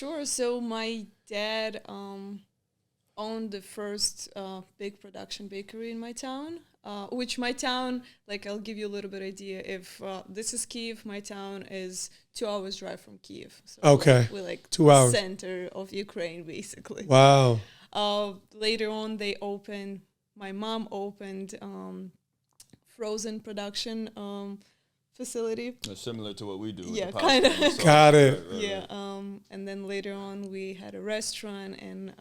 sure. So my dad owned the first big production bakery in my town, which my town, like I'll give you a little bit idea. If this is Kiev, my town is 2 hours drive from Kiev. So Okay. we're like 2 hours. center of Ukraine, basically. Wow. Later on, my mom opened frozen production facility. Similar to what we do. Yeah, with the pasta kinda. and the sauce. Got it. Yeah, and then later on we had a restaurant, and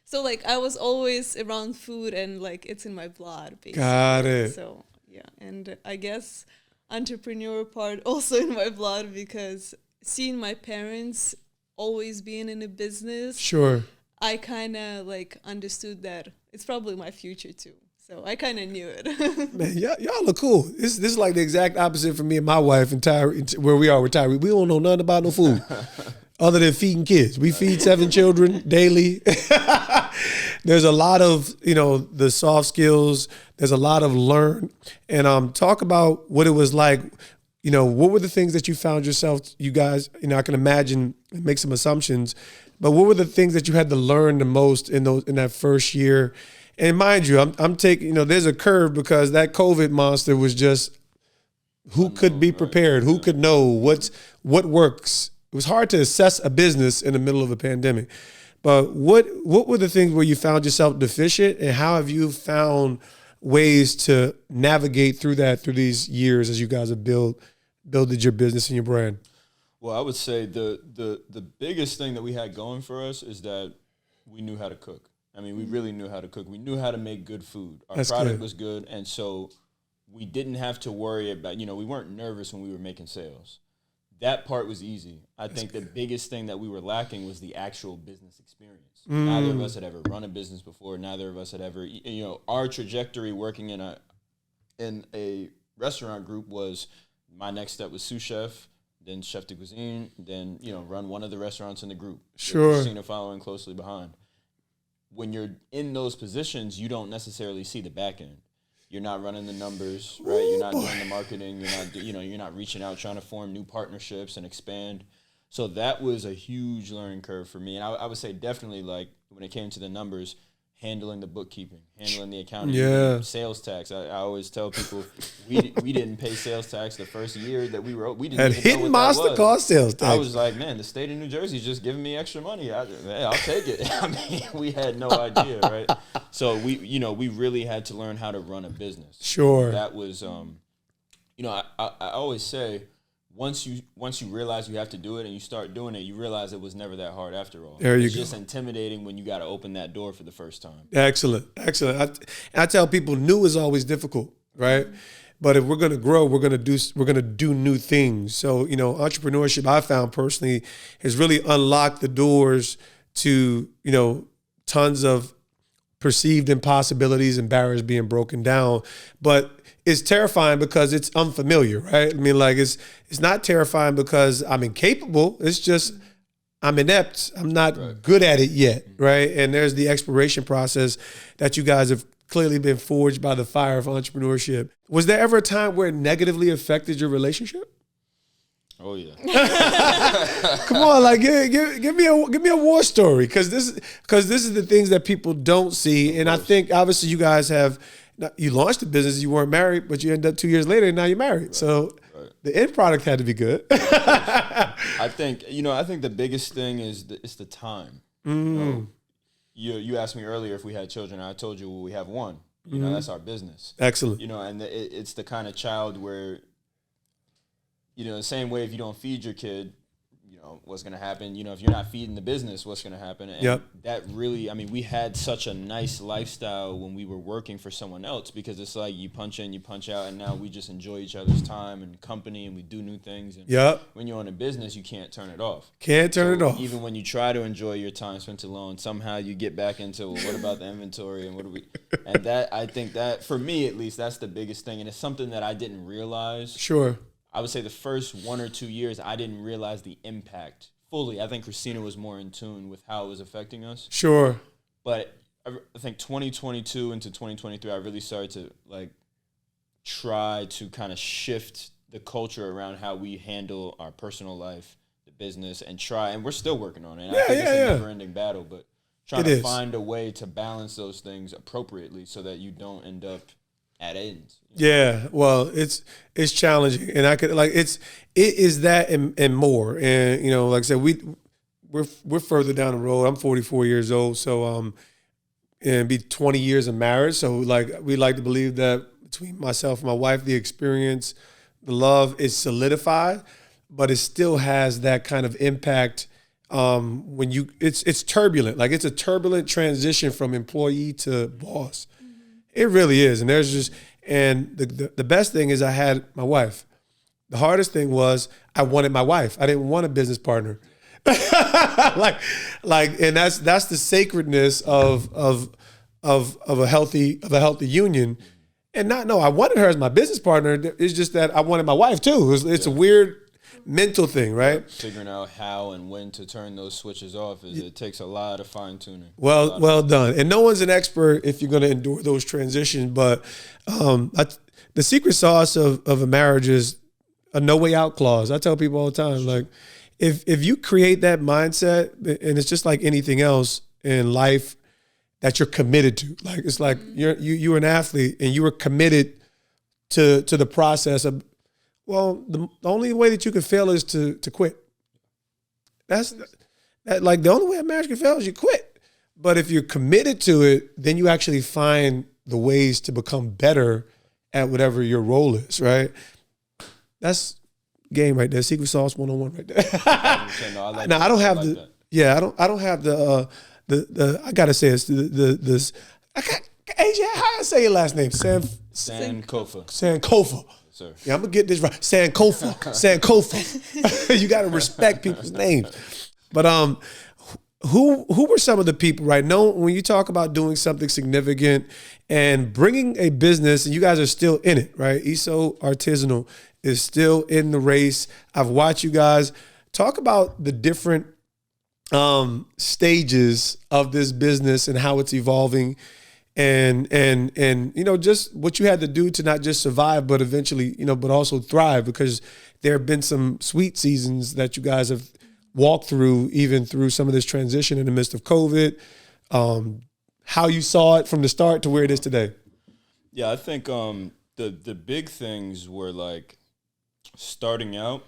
so like I was always around food, and like it's in my blood, basically. Got it. So yeah, and I guess entrepreneur part also in my blood, because seeing my parents always being in a business, Sure. I kind of like understood that it's probably my future too. So I kind of knew it. Man, y'all look cool. This is like the exact opposite for me and my wife and Tyree, where we are with Tyree. We don't know nothing about no food other than feeding kids. We feed 7 children daily. There's a lot of, the soft skills. There's a lot of learn. And talk about what it was like. What were the things that you found yourself, you guys, I can imagine, make some assumptions, but what were the things that you had to learn the most in that first year? And mind you, I'm taking, there's a curve, because that COVID monster was just, who could be prepared? Who could know what works? It was hard to assess a business in the middle of a pandemic. But what were the things where you found yourself deficient, and how have you found ways to navigate through these years as you guys have builded your business and your brand? Well, I would say the biggest thing that we had going for us is that we knew how to cook. I mean, we really knew how to cook. We knew how to make good food. Our product was good, and so we didn't have to worry about, we weren't nervous when we were making sales. That part was easy. I think the biggest thing that we were lacking was the actual business experience. Neither of us had ever run a business before. Neither of us had ever, our trajectory working in a restaurant group was, my next step was sous chef, then chef de cuisine, then, run one of the restaurants in the group. Sure. Christina following closely behind. When you're in those positions, you don't necessarily see the back end. You're not running the numbers, right? You're not doing the marketing. You're not reaching out, trying to form new partnerships and expand. So that was a huge learning curve for me. And I would say definitely, like, when it came to the numbers, handling the bookkeeping, handling the accounting, sales tax. I always tell people we didn't pay sales tax the first year that we were. We didn't even know what Monster that was. cost sales tax. I was like, man, the state of New Jersey is just giving me extra money. I'll take it. I mean, we had no idea, right? So we really had to learn how to run a business. Sure. That was, I always say, once you realize you have to do it and you start doing it, you realize it was never that hard after all. It's just intimidating when you got to open that door for the first time. Excellent. I tell people, new is always difficult, right? But if we're going to grow, we're going to do new things. So, entrepreneurship, I found personally, has really unlocked the doors to, tons of perceived impossibilities and barriers being broken down. But it's terrifying because it's unfamiliar, right? I mean, like, it's not terrifying because I'm incapable. It's just I'm inept. I'm not good at it yet, right? And there's the exploration process that you guys have clearly been forged by the fire of entrepreneurship. Was there ever a time where it negatively affected your relationship? Oh yeah. Come on, like give me a war story, because this is the things that people don't see, and I think obviously you guys have. You launched the business, you weren't married, but you ended up 2 years later, and now you're married. Right. So the end product had to be good. I think the biggest thing is the time. You asked me earlier if we had children. I told you, well, we have one. That's our business. Excellent. And it's the kind of child where, the same way if you don't feed your kid, what's going to happen? If you're not feeding the business, what's going to happen? And that really, we had such a nice lifestyle when we were working for someone else, because it's like you punch in, you punch out, and now we just enjoy each other's time and company, and we do new things. And when you're in a business, you can't turn it off. Can't turn it off. Even when you try to enjoy your time spent alone, somehow you get back into, well, what about the inventory and what do we? And that, I think that, for me at least, that's the biggest thing, and it's something that I didn't realize. Sure. I would say the first 1 or 2 years, I didn't realize the impact fully. I think Kristina was more in tune with how it was affecting us. Sure. But I think 2022 into 2023, I really started to try to kind of shift the culture around how we handle our personal life, the business and try, and we're still working on it. And I think it's a never-ending battle, but trying to find a way to balance those things appropriately so that you don't end up at ends. Yeah, well, it's challenging, and I could it is that and more, and like I said, we're further down the road. I'm 44 years old, so and be 20 years of marriage. So we like to believe that between myself and my wife, the experience, the love is solidified, but it still has that kind of impact when it's turbulent. Like it's a turbulent transition from employee to boss. Mm-hmm. It really is, and the best thing is I had my wife. The hardest thing was I wanted my wife. I didn't want a business partner. and that's the sacredness of a healthy union. And I wanted her as my business partner. It's just that I wanted my wife too. It's a weird mental thing, right? Figuring out how and when to turn those switches off it takes a lot of fine tuning. Well done. And no one's an expert if you're going to endure those transitions. But the secret sauce of a marriage is a no way out clause. I tell people all the time, like if you create that mindset, and it's just like anything else in life that you're committed to. Like it's like you're an athlete and you were committed to the process of. Well, the only way that you can fail is to quit. That's like the only way a marriage can fail is you quit. But if you're committed to it, then you actually find the ways to become better at whatever your role is, right? That's game right there. Secret sauce 101 right there. I don't have the. Yeah, I don't have the. I gotta say it's this. AJ, how I say your last name? Sankofa. Sankofa. Sir. Yeah, I'm gonna get this right. Sankofa. You gotta respect people's names. But who were some of the people, right? No, when you talk about doing something significant and bringing a business, and you guys are still in it, right? ESO Artisanal is still in the race. I've watched you guys talk about the different stages of this business and how it's evolving. And just what you had to do to not just survive, but eventually, but also thrive, because there have been some sweet seasons that you guys have walked through, even through some of this transition in the midst of COVID, how you saw it from the start to where it is today. Yeah, I think the big things were like starting out,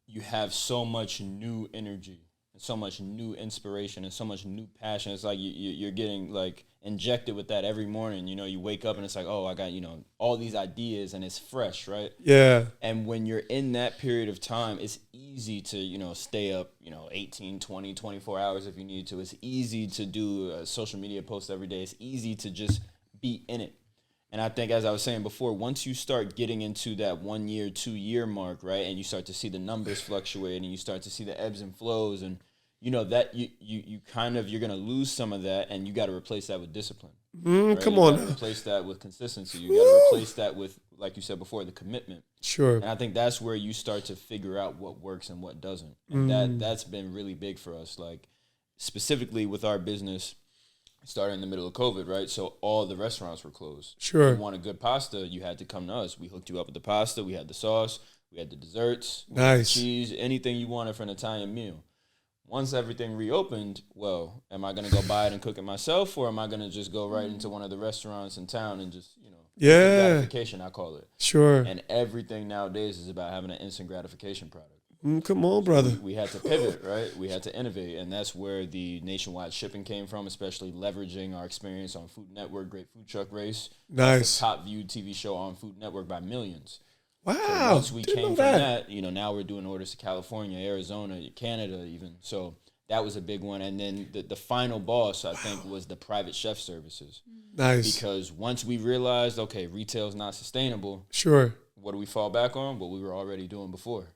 you have so much new energy, so much new inspiration, and so much new passion. It's like you're getting like injected with that every morning. You wake up and it's like, oh, I got, all these ideas, and it's fresh, right? Yeah. And when you're in that period of time, it's easy to, stay up, 18, 20, 24 hours if you need to. It's easy to do a social media post every day. It's easy to just be in it. And I think, as I was saying before, once you start getting into that 1 year, 2 year mark, right, and you start to see the numbers fluctuate, and you start to see the ebbs and flows, and that you kind of, you're going to lose some of that, and you got to replace that with discipline. Right? Come on. You got to replace that with consistency. You got to replace that with, like you said before, the commitment. Sure. And I think that's where you start to figure out what works and what doesn't. And that's been really big for us. Like, specifically with our business, started in the middle of COVID, right? So all the restaurants were closed. Sure. If you wanted good pasta, you had to come to us. We hooked you up with the pasta. We had the sauce. We had the desserts. Nice. We had the cheese, anything you wanted for an Italian meal. Once everything reopened, well, am I going to go buy it and cook it myself, or am I going to just go right into one of the restaurants in town and just, gratification, I call it. Sure. And everything nowadays is about having an instant gratification product. Come on, brother. We had to pivot, right? We had to innovate, and that's where the nationwide shipping came from, especially leveraging our experience on Food Network, Great Food Truck Race. Nice. That's the top viewed TV show on Food Network by millions. Wow. So once we came from that, now we're doing orders to California, Arizona, Canada even. So that was a big one. And then the final boss, I think, was the private chef services. Nice. Because once we realized, okay, retail's not sustainable. Sure. What do we fall back on? What we were already doing before.